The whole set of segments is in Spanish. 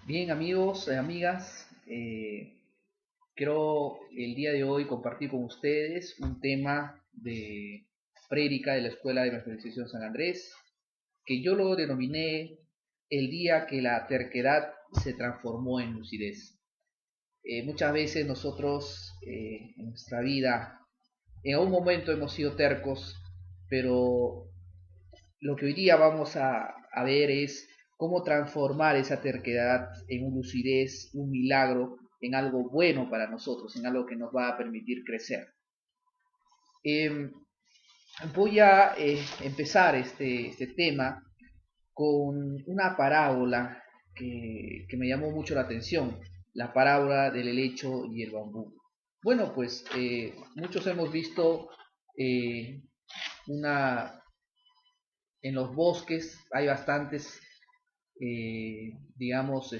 Bien, amigos, amigas, quiero el día de hoy compartir con ustedes un tema de prédica de la Escuela de Evangelización San Andrés, que yo lo denominé el día que la terquedad se transformó en lucidez. Muchas veces nosotros en nuestra vida, en algún momento hemos sido tercos, pero lo que hoy día vamos a ver es cómo transformar esa terquedad en una lucidez, un milagro, en algo bueno para nosotros, en algo que nos va a permitir crecer. Eh, Voy a empezar este tema con una parábola que me llamó mucho la atención, la parábola del helecho y el bambú. Bueno, pues muchos hemos visto eh, una en los bosques hay bastantes, digamos,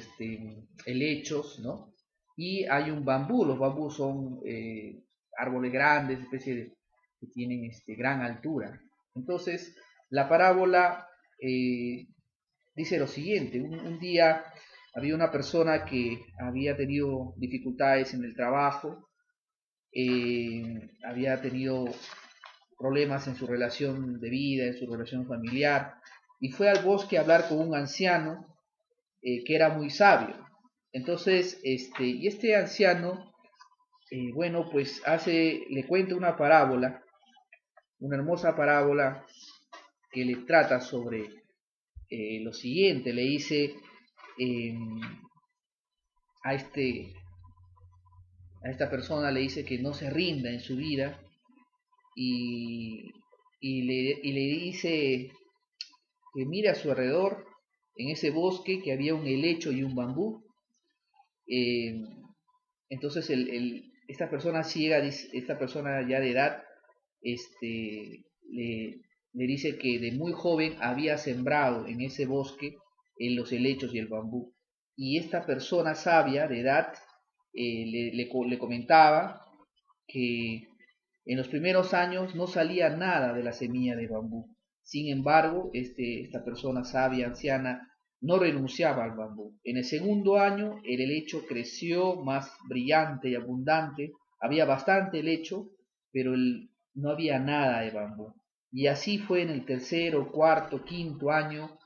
helechos, ¿no? Y hay un bambú, los bambús son árboles grandes, especies que tienen gran altura. Entonces, la parábola dice lo siguiente, un día había una persona que había tenido dificultades en el trabajo, había tenido problemas en su relación de vida, en su relación familiar, y fue al bosque a hablar con un anciano que era muy sabio. Entonces, y este anciano, bueno, pues le cuenta una parábola, una hermosa parábola que le trata sobre lo siguiente, le dice eh, a, a esta persona, le dice que no se rinda en su vida y, y le dice que mire a su alrededor en ese bosque que había un helecho y un bambú. Eh, entonces esta persona ciega, esta persona ya de edad, le dice que de muy joven había sembrado en ese bosque en los helechos y el bambú. Y esta persona sabia de edad le comentaba que en los primeros años no salía nada de la semilla de bambú. Sin embargo, esta persona sabia, anciana, no renunciaba al bambú. En el segundo año el helecho creció más brillante y abundante, había bastante helecho, pero no había nada de bambú. Y así fue en el tercero, cuarto, quinto año,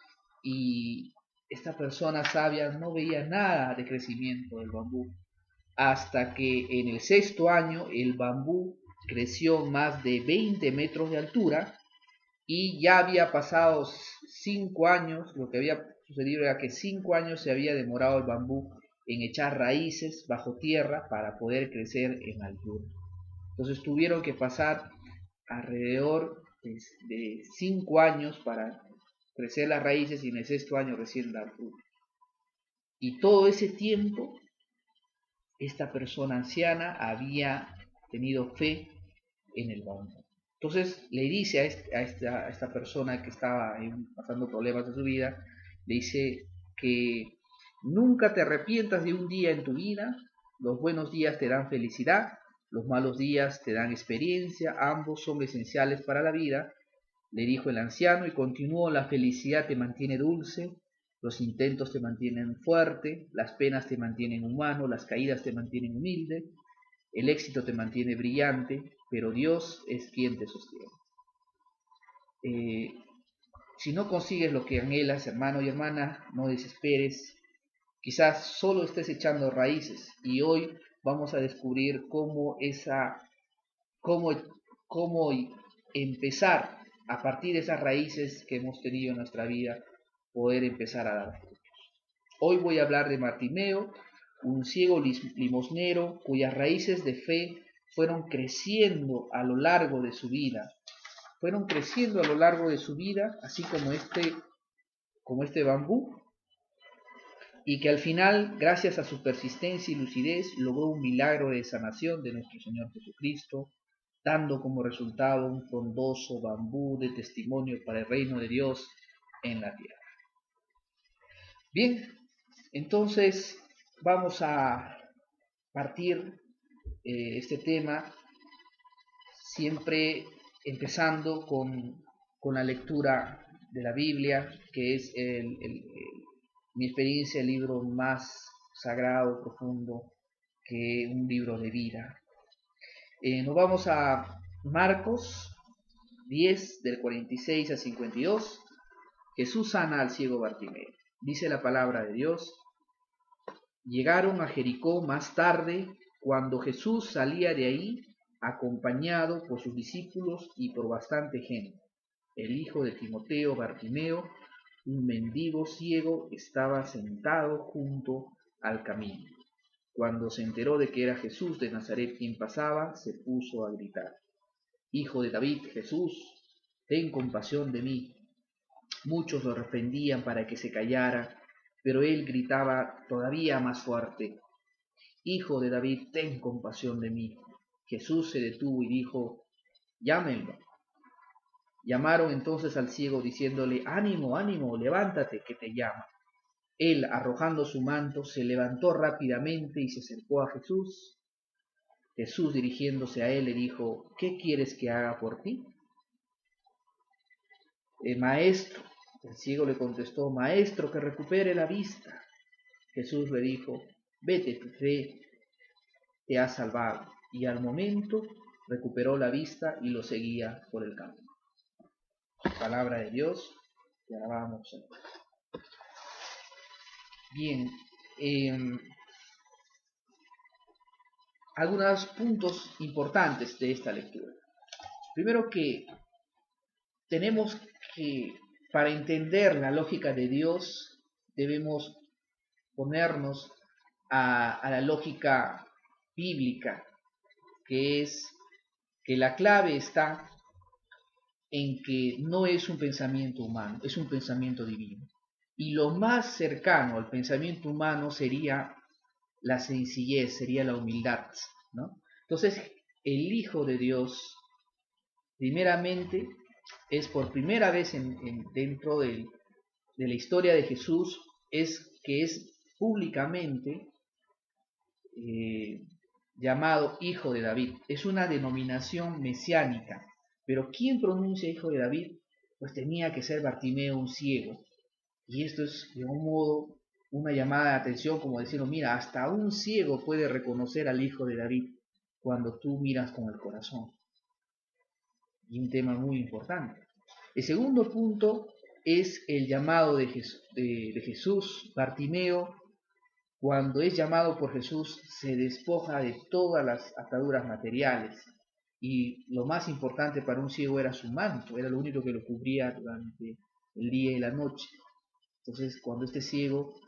y esta persona sabia no veía nada de crecimiento del bambú hasta que en el sexto año el bambú creció más de 20 metros de altura y ya había pasado 5 años. Lo que había sucedido era que 5 años se había demorado el bambú en echar raíces bajo tierra para poder crecer en altura. Entonces tuvieron que pasar alrededor de 5 años para crecer las raíces y en el sexto año recién dar fruto. Y todo ese tiempo esta persona anciana había tenido fe en el bambú. Entonces le dice a esta persona que estaba pasando problemas de su vida, le dice que nunca te arrepientas de un día en tu vida, los buenos días te dan felicidad, los malos días te dan experiencia, ambos son esenciales para la vida, le dijo el anciano y continuó, la felicidad te mantiene dulce, los intentos te mantienen fuerte, las penas te mantienen humano, las caídas te mantienen humilde, el éxito te mantiene brillante, pero Dios es quien te sostiene. Eh, si no consigues lo que anhelas, hermano y hermana, no desesperes. Quizás solo estés echando raíces y hoy vamos a descubrir cómo, cómo empezar a partir de esas raíces que hemos tenido en nuestra vida, poder empezar a dar frutos. Hoy voy a hablar de Martimeo, un ciego limosnero cuyas raíces de fe fueron creciendo a lo largo de su vida. Fueron creciendo a lo largo de su vida, así como este bambú, y que al final, gracias a su persistencia y lucidez, logró un milagro de sanación de nuestro Señor Jesucristo, dando como resultado un frondoso bambú de testimonio para el reino de Dios en la tierra. Bien, entonces vamos a partir este tema siempre empezando con la lectura de la Biblia, que es mi experiencia, el libro más sagrado, profundo, que un libro de vida. Nos vamos a Marcos 10, del 46 al 52. Jesús sana al ciego Bartimeo. Dice la palabra de Dios: llegaron a Jericó más tarde, cuando Jesús salía de ahí, acompañado por sus discípulos y por bastante gente. El hijo de Timoteo, Bartimeo, un mendigo ciego, estaba sentado junto al camino. Cuando se enteró de que era Jesús de Nazaret quien pasaba, se puso a gritar: Hijo de David, Jesús, ten compasión de mí. Muchos lo reprendían para que se callara, pero él gritaba todavía más fuerte: Hijo de David, ten compasión de mí. Jesús se detuvo y dijo: llámenlo. Llamaron entonces al ciego diciéndole: ánimo, ánimo, levántate, que te llama. Él, arrojando su manto, se levantó rápidamente y se acercó a Jesús. Jesús, dirigiéndose a él, le dijo: ¿qué quieres que haga por ti? Maestro. El ciego le contestó: Maestro, que recupere la vista. Jesús le dijo: vete, tu fe te ha salvado. Y al momento recuperó la vista y lo seguía por el campo. Palabra de Dios, te alabamos, Señor. Bien, algunos puntos importantes de esta lectura. Primero, que tenemos que, para entender la lógica de Dios, debemos ponernos a la lógica bíblica, que es que la clave está en que no es un pensamiento humano, es un pensamiento divino. Y lo más cercano al pensamiento humano sería la sencillez, sería la humildad, ¿no? Entonces, el Hijo de Dios, primeramente, es por primera vez dentro de la historia de Jesús, es públicamente llamado Hijo de David. Es una denominación mesiánica. Pero ¿quién pronuncia Hijo de David? Pues tenía que ser Bartimeo, un ciego. Y esto es, de un modo, una llamada de atención, como decirlo: mira, hasta un ciego puede reconocer al Hijo de David cuando tú miras con el corazón. Y un tema muy importante. El segundo punto es el llamado de Jesús. Bartimeo, cuando es llamado por Jesús, se despoja de todas las ataduras materiales. Y lo más importante para un ciego era su manto, era lo único que lo cubría durante el día y la noche. Entonces, cuando este ciego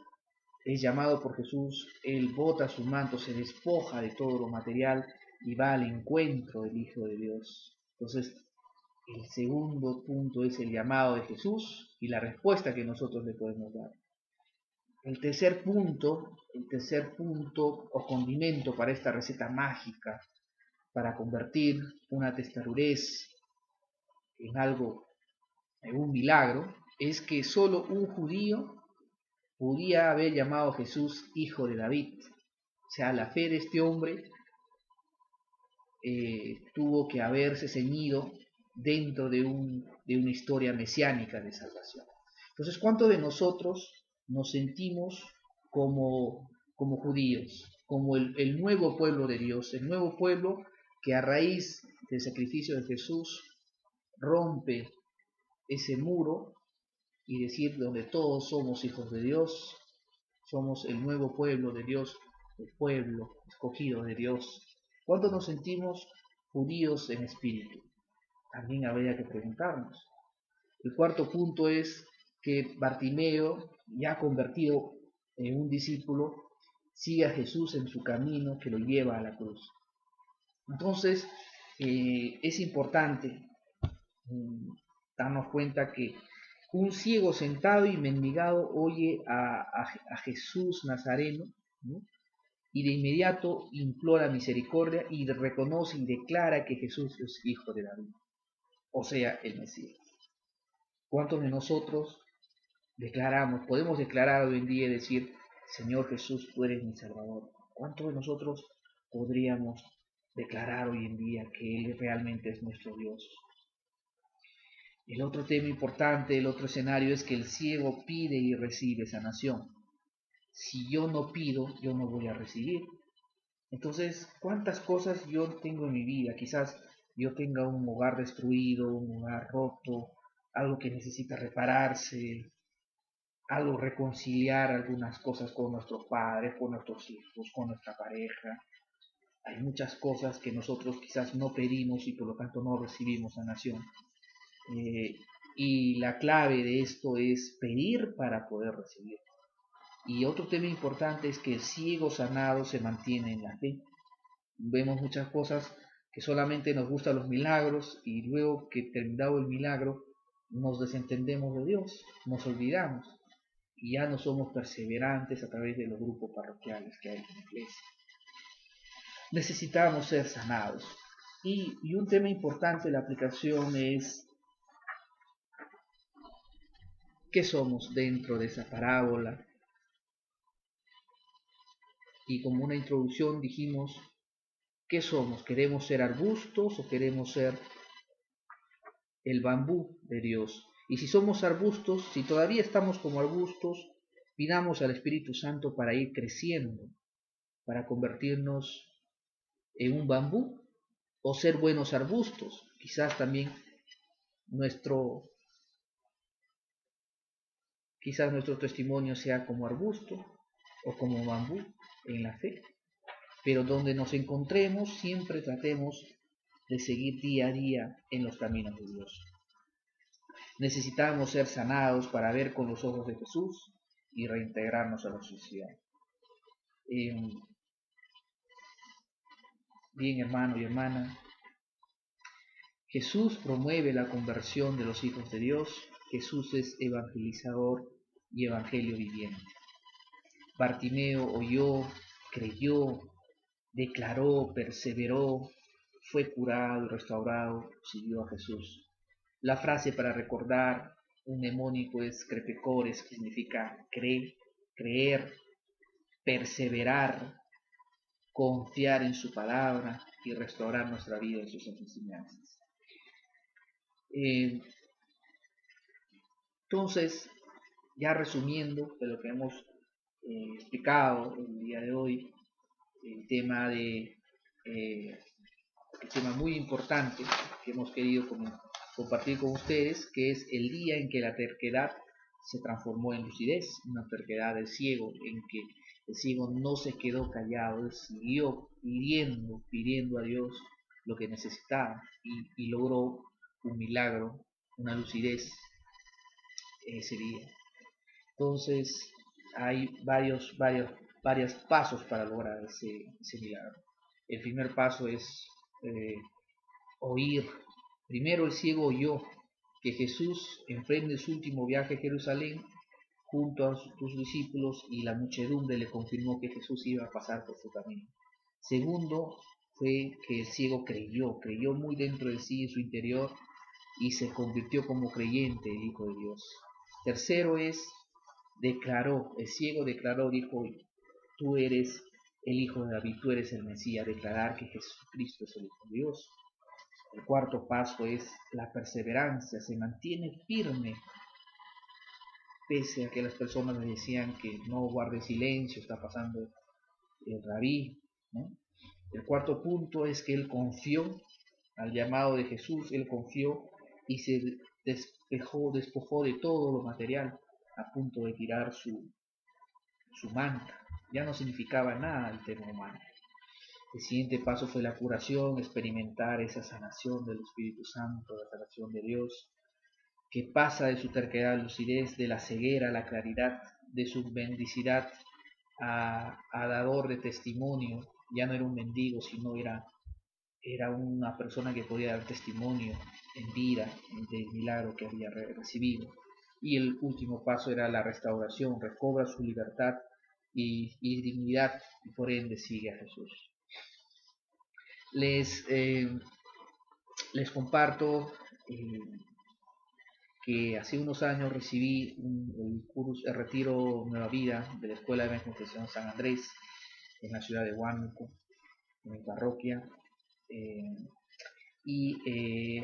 es llamado por Jesús, él bota su manto, se despoja de todo lo material y va al encuentro del Hijo de Dios. Entonces, el segundo punto es el llamado de Jesús y la respuesta que nosotros le podemos dar. El tercer punto o condimento para esta receta mágica, para convertir una testarudez en algo, en un milagro, es que solo un judío podía haber llamado a Jesús Hijo de David. O sea, la fe de este hombre tuvo que haberse ceñido dentro de una historia mesiánica de salvación. Entonces, ¿cuántos de nosotros nos sentimos como judíos, como el nuevo pueblo de Dios, el nuevo pueblo que a raíz del sacrificio de Jesús rompe ese muro y decir donde todos somos hijos de Dios, somos el nuevo pueblo de Dios, el pueblo escogido de Dios? ¿Cuántos nos sentimos judíos en espíritu? También habría que preguntarnos. El cuarto punto es que Bartimeo, ya convertido en un discípulo, sigue a Jesús en su camino que lo lleva a la cruz. Entonces, es importante darnos cuenta que un ciego sentado y mendigado oye a Jesús Nazareno, ¿no? Y de inmediato implora misericordia y reconoce y declara que Jesús es Hijo de David, o sea, el Mesías. ¿Cuántos de nosotros podemos declarar hoy en día y decir: Señor Jesús, tú eres mi Salvador? ¿Cuántos de nosotros podríamos declarar hoy en día que Él realmente es nuestro Dios? El otro tema importante, el otro escenario es que el ciego pide y recibe sanación. Si yo no pido, yo no voy a recibir. Entonces, ¿cuántas cosas yo tengo en mi vida? Quizás yo tenga un hogar destruido, un hogar roto, algo que necesita repararse, algo reconciliar algunas cosas con nuestros padres, con nuestros hijos, con nuestra pareja. Hay muchas cosas que nosotros quizás no pedimos y por lo tanto no recibimos sanación. Eh, y la clave de esto es pedir para poder recibir. Y otro tema importante es que el ciego sanado se mantiene en la fe. Vemos muchas cosas que solamente nos gustan los milagros y luego que terminado el milagro nos desentendemos de Dios, nos olvidamos y ya no somos perseverantes a través de los grupos parroquiales que hay en la iglesia. Necesitamos ser sanados. Y un tema importante de la aplicación es qué somos dentro de esa parábola. Y como una introducción dijimos, ¿qué somos? ¿Queremos ser arbustos o queremos ser el bambú de Dios? Y si somos arbustos, si todavía estamos como arbustos, pidamos al Espíritu Santo para ir creciendo, para convertirnos en un bambú o ser buenos arbustos. Quizás también nuestro, quizás nuestro testimonio sea como arbusto o como bambú en la fe. Pero donde nos encontremos, siempre tratemos de seguir día a día en los caminos de Dios. Necesitamos ser sanados para ver con los ojos de Jesús y reintegrarnos a la sociedad. Bien, hermano y hermana, Jesús promueve la conversión de los hijos de Dios. Jesús es evangelizador y evangelio viviente. Bartimeo oyó, creyó, declaró, perseveró, fue curado y restaurado, siguió a Jesús. La frase para recordar un mnemónico es crepecores, que significa creer, perseverar, confiar en su palabra y restaurar nuestra vida en sus enseñanzas. Entonces, ya resumiendo de lo que hemos explicado el día de hoy, el tema el tema muy importante que hemos querido compartir con ustedes, que es el día en que la terquedad se transformó en lucidez, una terquedad del ciego, en que el ciego no se quedó callado, él siguió pidiendo a Dios lo que necesitaba y logró un milagro, una lucidez ese día. Entonces hay varios pasos para lograr ese milagro. El primer paso es oír. Primero el ciego oyó que Jesús emprende su último viaje a Jerusalén junto a sus discípulos y la muchedumbre le confirmó que Jesús iba a pasar por su camino. Segundo fue que el ciego creyó muy dentro de sí, en su interior, y se convirtió como creyente, el Hijo de Dios. Tercero es, el ciego declaró, dijo, tú eres el Hijo de David, tú eres el Mesías, declarar que Jesucristo es el Hijo de Dios. El cuarto paso es la perseverancia, se mantiene firme, pese a que las personas le decían que no guarde silencio, está pasando el rabí, ¿no? El cuarto punto es que él confió al llamado de Jesús, él confió y se despojó de todo lo material a punto de tirar su manta. Ya no significaba nada el tema humano. El siguiente paso fue la curación, experimentar esa sanación del Espíritu Santo, la sanación de Dios, que pasa de su terquedad a la lucidez, de la ceguera a la claridad, de su bendicidad a dador de testimonio. Ya no era un mendigo, sino era una persona que podía dar testimonio en vida del milagro que había recibido. Y el último paso era la restauración, recobra su libertad y dignidad y por ende sigue a Jesús. Les comparto que hace unos años recibí el retiro Nueva Vida de la Escuela de Evangelización San Andrés en la ciudad de Huánuco, en mi parroquia.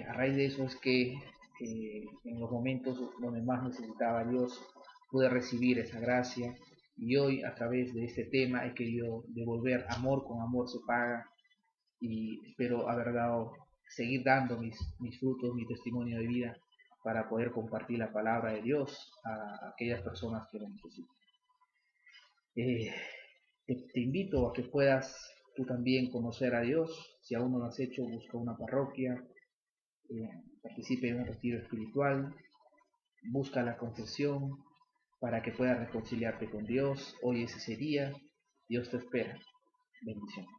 A raíz de eso es que en los momentos donde más necesitaba a Dios, pude recibir esa gracia. Y hoy, a través de este tema, he querido devolver amor con amor se paga, y espero haber dado, seguir dando mis frutos, mi testimonio de vida, para poder compartir la palabra de Dios a aquellas personas que lo necesitan. Eh, te invito a que puedas tú también conocer a Dios. Si aún no lo has hecho, busca una parroquia, participe en un retiro espiritual, busca la confesión para que puedas reconciliarte con Dios. Hoy es ese día. Dios te espera. Bendiciones.